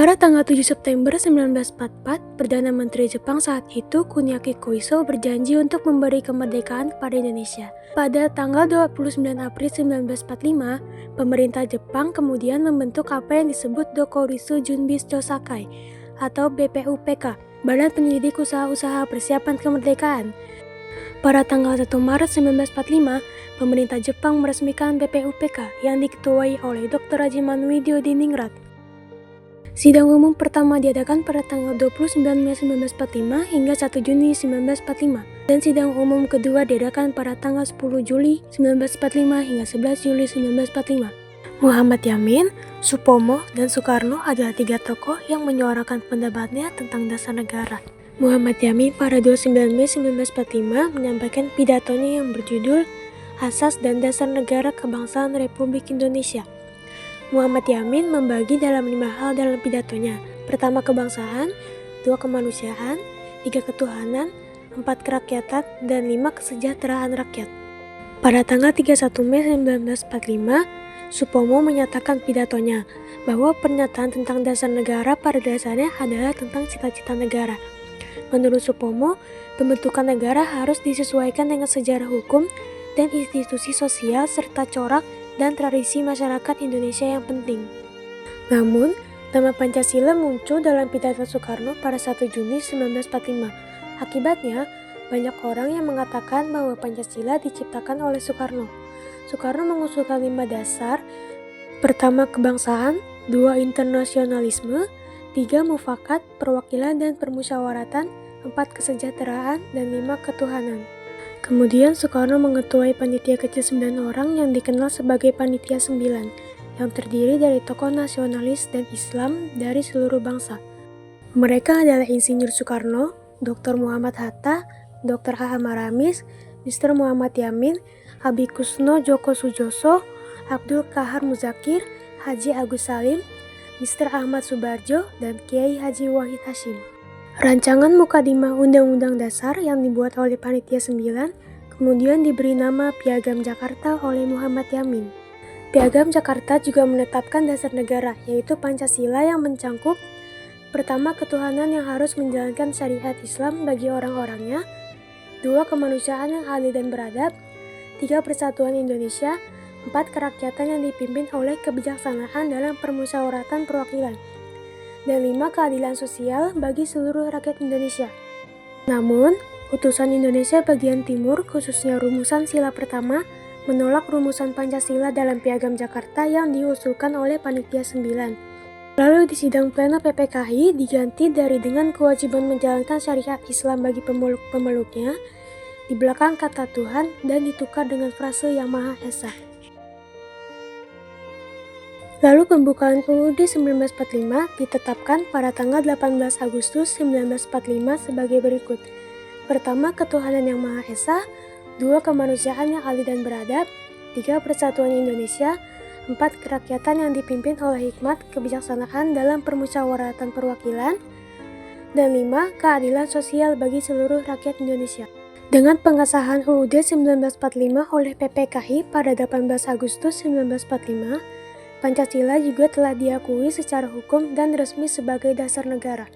Pada tanggal 7 September 1944, Perdana Menteri Jepang saat itu Kuniaki Koiso berjanji untuk memberi kemerdekaan kepada Indonesia. Pada tanggal 29 April 1945, pemerintah Jepang kemudian membentuk apa yang disebut Dokurisu Junbisho Sakai atau BPUPK, Badan Penyelidik Usaha-Usaha Persiapan Kemerdekaan. Pada tanggal 1 Maret 1945, pemerintah Jepang meresmikan BPUPK yang diketuai oleh Dr. Hajiman Widyodiningrat. Sidang umum pertama diadakan pada tanggal 29 Mei 1945 hingga 1 Juni 1945, dan sidang umum kedua diadakan pada tanggal 10 Juli 1945 hingga 11 Juli 1945. Muhammad Yamin, Supomo, dan Soekarno adalah tiga tokoh yang menyuarakan pendapatnya tentang dasar negara. Muhammad Yamin pada 29 Mei 1945 menyampaikan pidatonya yang berjudul Asas dan Dasar Negara Kebangsaan Republik Indonesia. Muhammad Yamin membagi dalam 5 hal dalam pidatonya. Pertama, kebangsaan, 2, kemanusiaan, 3, ketuhanan, 4, kerakyatan, dan 5, kesejahteraan rakyat. Pada tanggal 31 Mei 1945, Supomo menyatakan pidatonya bahwa pernyataan tentang dasar negara pada dasarnya adalah tentang cita-cita negara. Menurut Supomo, pembentukan negara harus disesuaikan dengan sejarah hukum dan institusi sosial serta corak dan tradisi masyarakat Indonesia yang penting. Namun, nama Pancasila muncul dalam pidato Soekarno pada 1 Juni 1945. Akibatnya, banyak orang yang mengatakan bahwa Pancasila diciptakan oleh Soekarno. Soekarno mengusulkan 5 dasar. Pertama, kebangsaan, 2, internasionalisme, 3, mufakat, perwakilan dan permusyawaratan, 4, kesejahteraan, dan 5, ketuhanan. Kemudian Soekarno mengetuai panitia kecil 9 orang yang dikenal sebagai Panitia 9, yang terdiri dari tokoh nasionalis dan Islam dari seluruh bangsa. Mereka adalah Insinyur Soekarno, Dr. Muhammad Hatta, Dr. H. Maramis, Mr. Muhammad Yamin, Abikusno Djoko Sujoso, Abdul Qahar Muzakir, Haji Agus Salim, Mr. Ahmad Subarjo, dan Kiai Haji Wahid Hasyim. Rancangan Mukadimah Undang-Undang Dasar yang dibuat oleh Panitia 9 kemudian diberi nama Piagam Jakarta oleh Muhammad Yamin. Piagam Jakarta juga menetapkan dasar negara, yaitu Pancasila yang mencangkup pertama, ketuhanan yang harus menjalankan syariat Islam bagi orang-orangnya, 2, kemanusiaan yang adil dan beradab, 3, persatuan Indonesia, 4, kerakyatan yang dipimpin oleh kebijaksanaan dalam permusyawaratan perwakilan, dan 5, keadilan sosial bagi seluruh rakyat Indonesia. Namun, utusan Indonesia bagian timur, khususnya rumusan sila pertama, menolak rumusan Pancasila dalam Piagam Jakarta yang diusulkan oleh Panitia 9. Lalu di sidang pleno PPKI diganti dari dengan kewajiban menjalankan syariat Islam bagi pemeluk-pemeluknya, di belakang kata Tuhan, dan ditukar dengan frase Yang Maha Esa. Lalu pembukaan UUD 1945 ditetapkan pada tanggal 18 Agustus 1945 sebagai berikut. Pertama, ketuhanan yang Maha Esa, 2, kemanusiaan yang adil dan beradab, 3, persatuan Indonesia, 4, kerakyatan yang dipimpin oleh hikmat kebijaksanaan dalam permusyawaratan perwakilan, dan 5, keadilan sosial bagi seluruh rakyat Indonesia. Dengan pengesahan UUD 1945 oleh PPKI pada 18 Agustus 1945, Pancasila juga telah diakui secara hukum dan resmi sebagai dasar negara.